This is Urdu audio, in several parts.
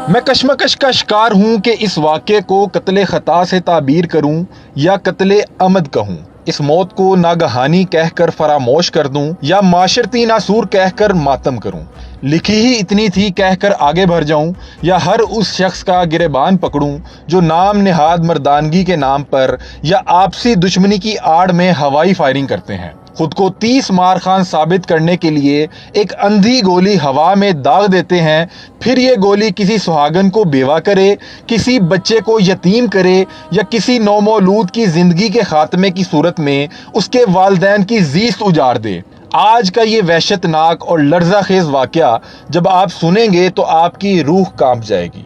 میں کشمکش کا شکار ہوں کہ اس واقعے کو قتل خطا سے تعبیر کروں یا قتل عمد کہوں، اس موت کو ناگہانی کہہ کر فراموش کر دوں یا معاشرتی ناسور کہہ کر ماتم کروں، لکھی ہی اتنی تھی کہہ کر آگے بڑھ جاؤں یا ہر اس شخص کا گریبان پکڑوں جو نام نہاد مردانگی کے نام پر یا آپسی دشمنی کی آڑ میں ہوائی فائرنگ کرتے ہیں، خود کو 30 مار خان ثابت کرنے کے لیے ایک اندھی گولی ہوا میں داغ دیتے ہیں، پھر یہ گولی کسی سہاگن کو بیوہ کرے، کسی بچے کو یتیم کرے یا کسی نومولود کی زندگی کے خاتمے کی صورت میں اس کے والدین کی زیست اجاڑ دے۔ آج کا یہ وحشت ناک اور لرزہ خیز واقعہ جب آپ سنیں گے تو آپ کی روح کانپ جائے گی۔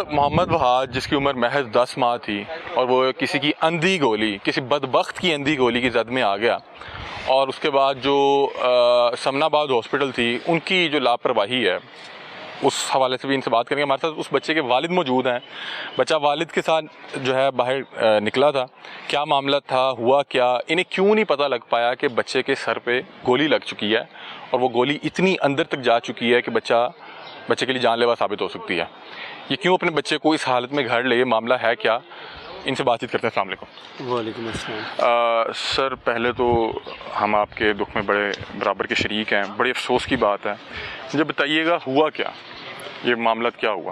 محمد وحاد جس کی عمر محض 10 ماہ تھی اور وہ کسی کی اندھی گولی، کسی بدبخت کی اندھی گولی کی زد میں آ گیا، اور اس کے بعد جو سمنا آباد ہاسپٹل تھی ان کی جو لاپرواہی ہے اس حوالے سے بھی ان سے بات کریں گے۔ ہمارے ساتھ اس بچے کے والد موجود ہیں۔ بچہ والد کے ساتھ جو ہے باہر نکلا تھا، کیا معاملہ تھا، ہوا کیا، انہیں کیوں نہیں پتہ لگ پایا کہ بچے کے سر پہ گولی لگ چکی ہے اور وہ گولی اتنی اندر تک جا چکی ہے کہ بچے کے لیے جان لیوا ثابت ہو سکتی ہے۔ یہ کیوں اپنے بچے کو اس حالت میں گھر لے، معاملہ ہے کیا، ان سے بات چیت کرتے ہیں۔ السلام علیکم۔ وعلیکم السلام۔ سر پہلے تو ہم آپ کے دکھ میں بڑے برابر کے شریک ہیں، بڑی افسوس کی بات ہے، مجھے بتائیے گا ہوا کیا، یہ معاملہ کیا ہوا،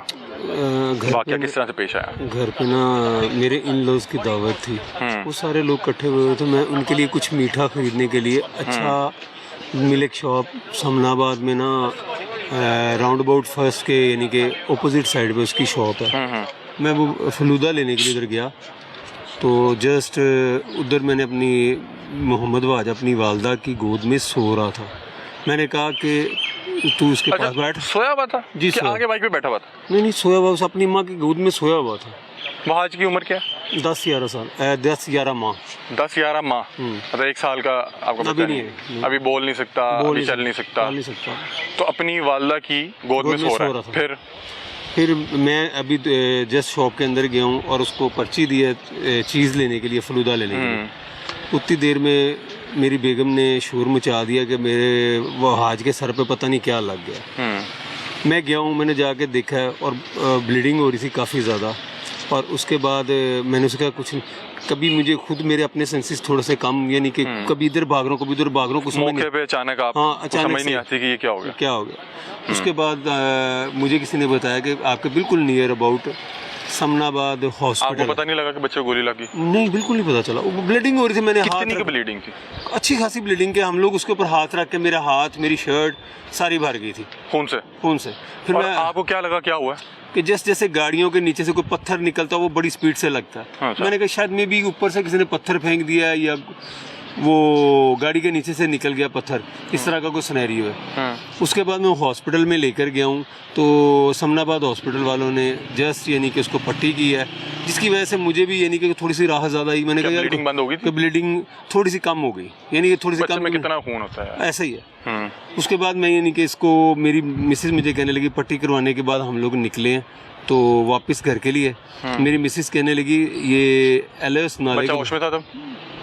واقعہ کس طرح سے پیش آیا؟ گھر پہ نا میرے ان لوز کی دعوت تھی، وہ سارے لوگ اکٹھے ہوئے تھے، میں ان کے لیے کچھ میٹھا خریدنے کے لیے اچھا ملک شاپ سمنا آباد میں نا راؤنڈ اباؤٹ فرسٹ کے یعنی کہ اپوزٹ سائڈ پہ اس کی شاپ ہے، میں وہ فلودہ لینے کے لیے ادھر گیا تو جسٹ ادھر میں نے اپنی محمد وحاد اپنی والدہ کی گود میں سو رہا تھا، میں نے کہا کہ تو اس کے پاس بیٹھ۔ سویا ہوا تھا؟ جی کہ آگے بائک پہ بیٹھا ہوا تھا؟ نہیں سویا ہوا، اس اپنی ماں کی گود میں سویا ہوا تھا۔ وحاد کی عمر کیا؟ 10-11 سال، 10-11 ماہ۔ 10-11 ماہ، مطلب 1 سال کا آپ کا بچہ نہیں، ابھی بول نہیں سکتا، ابھی چل نہیں سکتا، تو اپنی والدہ کی گود میں سو رہا تھا۔ پھر میں ابھی جسٹ شاپ کے اندر گیا ہوں اور اس کو پرچی دی ہے چیز لینے کے لیے، فلودہ لینے کے لیے، اتنی دیر میں میری بیگم نے شور مچا دیا کہ میرے وہ حاج کے سر پہ پتہ نہیں کیا لگ گیا۔ میں گیا ہوں، میں نے جا کے دیکھا ہے اور بلیڈنگ ہو رہی تھی کافی زیادہ، اور اس کے بعد میں نے اس کا کچھ کبھی مجھے خود میرے اپنے سینسز تھوڑے سے کم، یعنی کہ کبھی ادھر بھاگ رہا ہوں کبھی ادھر بھاگ رہا ہوں، کچھ موقع پہ اچانک آپ سمجھ نہیں آتی کہ یہ کیا ہو گیا۔ اس کے بعد مجھے کسی نے بتایا کہ آپ کے بالکل نیئر اباؤٹ سمنا آباد ہاسپٹل۔ آپ کو پتہ نہیں لگا کہ بچے کو گولی لگی؟ نہیں بالکل نہیں پتا چلا، وہ بلیڈنگ ہو رہی تھی، میں نے کتنی کی بلیڈنگ تھی؟ اچھی خاصی بلیڈنگ کے ہم لوگ اس کے اوپر ہاتھ رکھ کے میرا ہاتھ میری شرٹ ساری بھر گئی تھی خون سے۔ پھر میں آپ کو کیا لگا کیا ہوا کہ جیسے گاڑیوں کے نیچے سے کوئی پتھر نکلتا وہ بڑی سپیڈ سے لگتا ہے، میں نے کہا شاید میں بھی اوپر سے کسی نے پتھر پھینک دیا یا وہ گاڑی کے نیچے سے نکل گیا پتھر، اس طرح کا کوئی سینیریو ہے۔ اس کے بعد میں ہاسپٹل میں لے کر گیا ہوں تو سمنا آباد ہاسپٹل والوں نے جسٹ یعنی کہ اس کو پٹی کی ہے، جس کی وجہ سے مجھے بھی یعنی کہ تھوڑی سی راحت زیادہ آئی۔ میں نے کہا بلیڈنگ بند ہو گئی کہ بلیڈنگ تھوڑی سی کم ہو گئی، یعنی کہ تھوڑی سی کم۔ کتنا خون ہوتا ہے ایسا ہی ہے۔ اس کے بعد میں یعنی کہ اس کو میری مسز مجھے کہنے لگی، پٹی کروانے کے بعد ہم لوگ نکلے ہیں تو واپس گھر کے لیے، میری مسز کہنے لگی یہ ایلوس نالے، ہوش میں تھا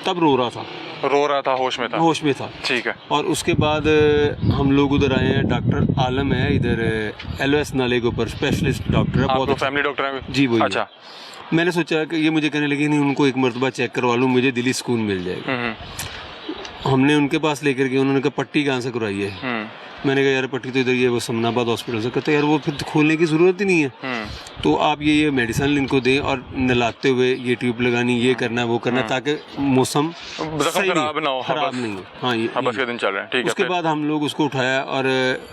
تب رو رہا تھا، ہوش میں تھا، ٹھیک ہے۔ اور اس کے بعد ہم لوگ ادھر آئے ہیں، ڈاکٹر عالم ہے ادھر ایل او ایس نالے کے اوپر، اسپیشلسٹ ڈاکٹر ہے، بہت فیملی ڈاکٹر ہیں جی وہی۔ اچھا، میں نے سوچا کہ یہ مجھے کہنے لگی نہیں ان کو ایک مرتبہ چیک کروا لوں، مجھے دلی سکون مل جائے گا۔ ہم نے ان کے پاس لے کر گئے، انہوں نے کہا پٹی کہاں سے کرائی ہے؟ میں نے کہا یار پٹی تو ادھر یہ وہ سمنا آباد ہاسپٹل سے کرتے، یار وہ پھر کھولنے کی ضرورت ہی نہیں ہے، تو آپ یہ میڈیسن ان کو دیں اور نلاتے ہوئے یہ ٹیوب لگانی، یہ کرنا وہ کرنا، تاکہ موسم خراب نہ ہو، خراب نہیں ہو۔ ہاں بس کے دن چل رہے ہیں۔ اس کے بعد ہم لوگ اس کو اٹھایا اور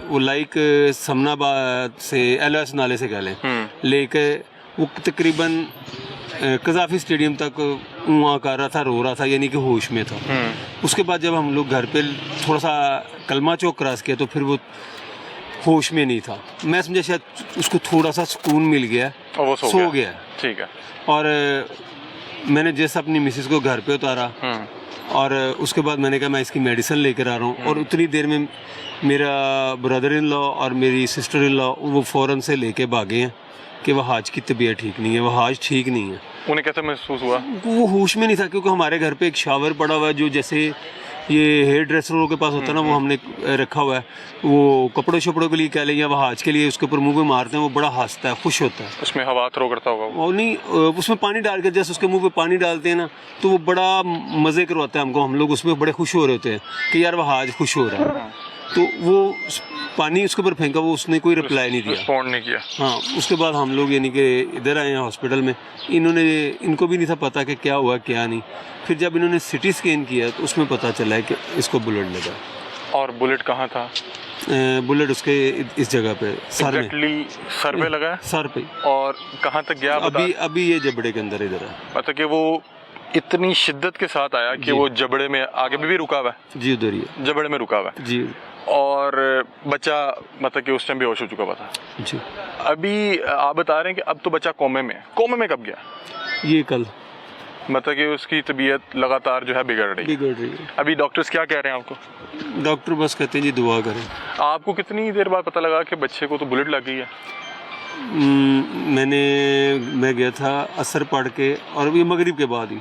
وہ لائک سمنا آباد سے ایل او ایس نالے سے کہہ لے کے وہ تقریباً قذافی اسٹیڈیم تک وہاں کر رہا تھا، رو رہا تھا، یعنی کہ ہوش میں تھا۔ اس کے بعد جب ہم لوگ گھر پہ تھوڑا سا کلمہ چوک کراس کیا تو پھر وہ ہوش میں نہیں تھا، میں سمجھا شاید اس کو تھوڑا سا سکون مل گیا، سو گیا، ٹھیک ہے۔ اور میں نے جیسے اپنی مسز کو گھر پہ اتارا اور اس کے بعد میں نے کہا میں اس کی میڈیسن لے کر آ رہا ہوں، اور اتنی دیر میں میرا بردر ان لا اور میری سسٹر ان لا وہ فوراً سے لے کے بھاگے ہیں کہ وہ حاج کی طبیعت ٹھیک نہیں ہے، وہ حاج ٹھیک نہیں ہے۔ انہیں کیسے محسوس ہوا؟ وہ ہوش میں نہیں تھا کیونکہ ہمارے گھر پہ ایک شاور پڑا ہوا ہے جو جیسے یہ ہیئر ڈریسروں کے پاس ہوتا ہے نا، وہ ہم نے رکھا ہوا ہے، وہ کپڑوں شپڑوں کے لیے کہہ لیں یا وہ حاج کے لیے اس کے اوپر منہ پہ مارتے ہیں، وہ بڑا ہنستا ہے، خوش ہوتا ہے. اس میں ہوا تھرو کرتا ہوگا وہ. اور نہیں اس میں پانی ڈال کے جیسے اس کے منہ پہ پانی ڈالتے ہیں نا تو وہ بڑا مزے کرواتا ہے ہم کو. ہم لوگ اس میں بڑے خوش ہو رہے ہوتے ہیں کہ یار وہ حاج خوش ہو رہا ہے. تو وہ پانی اس کے اوپر پھینکا، وہ اس نے کوئی رپلائی نہیں دیا، رسپونڈ نہیں کیا. ہاں. اس کے بعد ہم لوگ یعنی کہ ادھر آئے ہیں ہاسپٹل میں. ان کو بھی نہیں تھا پتا کہ کیا ہوا کیا نہیں. پھر جب انہوں نے سٹی اسکین کیا تو اس میں پتہ چلا ہے کہ اس کو بلٹ لگا. اور بلٹ کہاں تھا؟ بلٹ اس کے اس جگہ پہ سر میں. ایگزیکٹلی سر پہ لگا ہے؟ سر پہ. اور کہاں تک گیا؟ ابھی یہ جبڑے کے اندر ادھر ہے. مطلب کہ وہ اتنی شدت کے ساتھ آیا کہ وہ جبڑے میں آگے بھی رکا ہوا ہے؟ جی ادھر ہی ہے، جبڑے میں رکا ہوا ہے. جی. اور بچہ مطلب کہ اس ٹائم بے ہوش ہو چکا ہوا تھا. جی. ابھی آپ بتا رہے ہیں کہ اب تو بچہ کومے میں. کومے میں کب گیا؟ یہ کل. مطلب کہ اس کی طبیعت لگاتار جو ہے بگڑ رہی ہے. ابھی ڈاکٹرز کیا کہہ رہے ہیں آپ کو؟ ڈاکٹر بس کہتے ہیں جی دعا کریں. آپ کو کتنی دیر بعد پتہ لگا کہ بچے کو تو بلٹ لگ گئی ہے؟ میں گیا تھا عصر پڑھ کے اور یہ مغرب کے بعد ہی.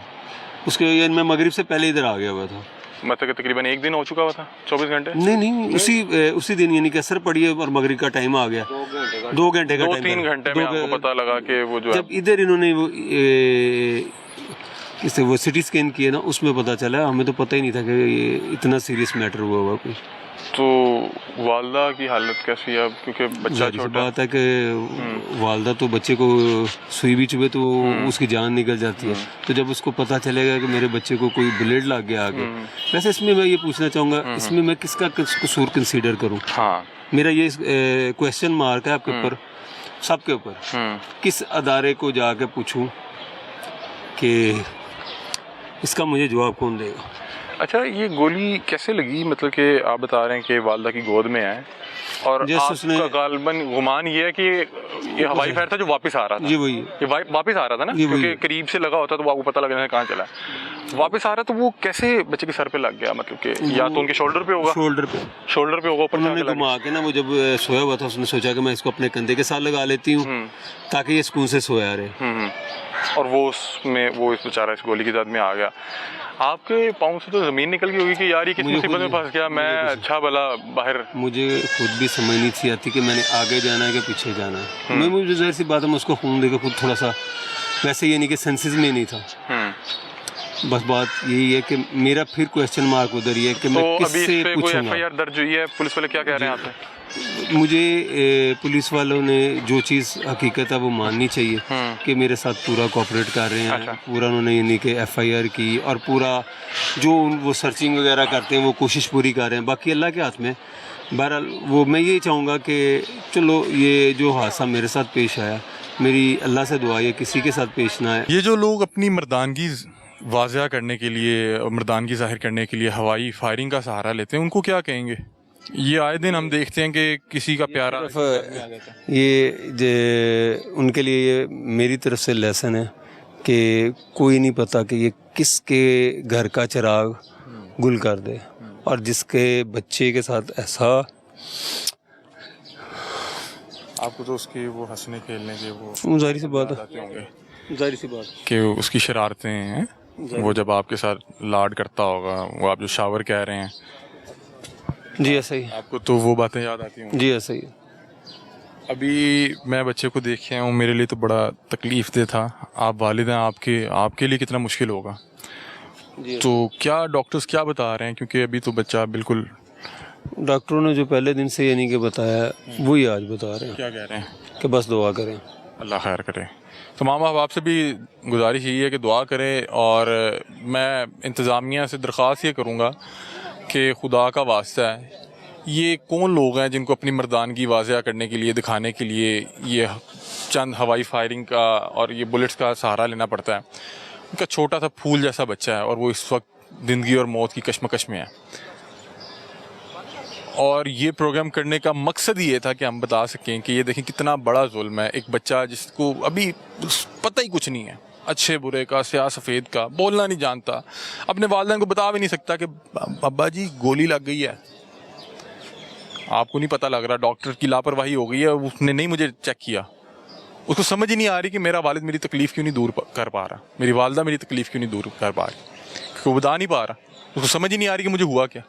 اس کے یعنی میں مغرب سے پہلے ادھر آ گیا ہوا تھا. مطلب کہ تقریباً ایک دن ہو چکا ہوا تھا، 24 گھنٹے؟ نہیں اسی دن یعنی کہ عصر پڑھی اور مغرب کا ٹائم آ گیا. 2 گھنٹے کا ٹائم. 2-3 گھنٹے میں آپ کو پتہ لگا کہ وہ جو جب ادھر انہوں نے وہ سٹی اسکین کیا نا اس میں پتہ چلا. ہمیں تو پتہ ہی نہیں تھا کہ یہ اتنا سیریس میٹر ہوا کوئی. تو والدہ کی حالت کیسی ہے اب؟ کیونکہ بچہ چھوٹا بات ہے کہ والدہ تو بچے کو سوئی بھی چبھے تو اس کی جان نکل جاتی ہے. تو جب اس کو پتہ چلے گا کہ میرے بچے کو کوئی بلیڈ لگ گیا آگے. ویسے اس میں یہ پوچھنا چاہوں گا، اس میں کس کا قصور کنسیڈر کروں؟ ہاں میرا یہ کویشچن مارک ہے آپ کے اوپر، سب کے اوپر. کس ادارے کو جا کے پوچھوں کہ اس کا مجھے جواب کون دے گا؟ اچھا یہ گولی کیسے لگی؟ مطلب کہ آپ بتا رہے ہیں کہ والدہ کی گود میں ہے اور آپ کا غالباً گمان یہ ہے کہ یہ ہوائی فائر تھا جو واپس آ رہا تھا. جی وہی یہ واپس آ رہا تھا نا، کیونکہ قریب سے لگا ہوتا تو آپ کو پتہ لگ جاتا کہاں چلا ہے. واپس آ رہا تو وہ کیسے بچے کے سر پہ لگ گیا؟ مطلب کہ یا تو ان کے شولڈر پہ ہوگا، شولڈر پہ ہوگا اوپر. انہوں نے گھما کے نا، وہ جب سویا ہوا تھا اس نے سوچا کہ میں اس کو اپنے کندھے کے ساتھ لگا لیتی ہوں تاکہ یہ سکون سے سویا رہے. اور وہ اس میں وہ اس بیچارہ اس گولی کی زد میں آ گیا. آپ کے پاؤں سے تو زمین نکل گئی ہوگی کہ یار یہ کس مصیبت میں پھنس گیا میں، اچھا بھلا باہر. مجھے خود بھی سمجھ نہیں تھی آتی کہ میں نے آگے جانا ہے کہ پیچھے جانا ہے. مجھے ظاہر سی بات ہے میں اس کو خون دے کے خود تھوڑا سا ویسے یعنی کہ سینسز میں نہیں تھا. بس بات یہی ہے کہ میرا پھر کویشچن مارک ادھر ہی ہے کہ میں کس سے پوچھوں گا. FIR درج ہوئی ہے، پولیس والے کیا کہہ رہے ہیں آپ سے؟ مجھے پولیس والوں نے جو چیز حقیقت ہے وہ ماننی چاہیے کہ میرے ساتھ پورا کوآپریٹ کر رہے ہیں. پورا انہوں نے یعنی کہ FIR کی اور پورا جو وہ سرچنگ وغیرہ کرتے ہیں وہ کوشش پوری کر رہے ہیں. باقی اللہ کے ہاتھ میں. بہرحال وہ میں یہ چاہوں گا کہ چلو یہ جو حادثہ میرے ساتھ پیش آیا، میری اللہ سے دعا ہے کسی کے ساتھ پیش نہ آئے. یہ جو لوگ اپنی مردانگی واضح کرنے کے لیے، مردانگی ظاہر کرنے کے لیے ہوائی فائرنگ کا سہارا لیتے ہیں، ان کو کیا کہیں گے؟ یہ آئے دن ہم دیکھتے ہیں کہ کسی کا پیارا یہ ان کے لیے یہ میری طرف سے لیسن ہے کہ کوئی نہیں پتا کہ یہ کس کے گھر کا چراغ گل کر دے. اور جس کے بچے کے ساتھ ایسا، آپ کو تو اس کی وہ ہنسنے کھیلنے کے وہ ظاہر سی بات ہے، ظاہر سی بات کہ اس کی شرارتیں ہیں، وہ جب آپ کے ساتھ لاڈ کرتا ہوگا، وہ آپ جو شاور کہہ رہے ہیں. جی ایسا ہی آپ کو تو وہ باتیں یاد آتی ہوں؟ جی ایسا ہی. ابھی میں بچے کو دیکھ کے ہوں، میرے لیے تو بڑا تکلیف دہ تھا. آپ والد ہیں، آپ کے لیے کتنا مشکل ہوگا. تو کیا ڈاکٹرز کیا بتا رہے ہیں؟ کیونکہ ابھی تو بچہ بالکل، ڈاکٹروں نے جو پہلے دن سے یعنی کہ بتایا وہی آج بتا رہے ہیں. کیا کہہ رہے ہیں؟ کہ بس دعا کریں، اللہ خیر کرے. تو ماں باپ آپ سے بھی گزارش یہی ہے کہ دعا کریں. اور میں انتظامیہ سے درخواست یہ کروں گا کہ خدا کا واسطہ ہے، یہ کون لوگ ہیں جن کو اپنی مردانگی واضح کرنے کے لیے، دکھانے کے لیے یہ چند ہوائی فائرنگ کا اور یہ بلٹس کا سہارا لینا پڑتا ہے؟ ان کا چھوٹا سا پھول جیسا بچہ ہے اور وہ اس وقت زندگی اور موت کی کشمکش میں ہے. اور یہ پروگرام کرنے کا مقصد یہ تھا کہ ہم بتا سکیں کہ یہ دیکھیں کتنا بڑا ظلم ہے. ایک بچہ جس کو ابھی پتہ ہی کچھ نہیں ہے، اچھے برے کا، سیاہ سفید کا، بولنا نہیں جانتا، اپنے والدین کو بتا بھی نہیں سکتا کہ ابا جی گولی لگ گئی ہے. آپ کو نہیں پتہ لگ رہا، ڈاکٹر کی لاپرواہی ہو گئی ہے، اس نے نہیں مجھے چیک کیا. اس کو سمجھ ہی نہیں آ رہی کہ میرا والد میری تکلیف کیوں نہیں دور کر پا رہا، میری والدہ میری تکلیف کیوں نہیں دور کر پا رہی. وہ بتا نہیں پا رہا, اس کو سمجھ ہی نہیں آ رہی کہ مجھے ہوا کیا.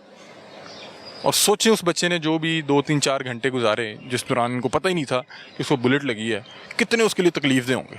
اور سوچیں اس بچے نے جو بھی 2-3-4 گھنٹے گزارے جس دوران ان کو پتہ ہی نہیں تھا کہ اس کو بلٹ لگی ہے, کتنے اس کے لیے تکلیف دہ ہوں گے.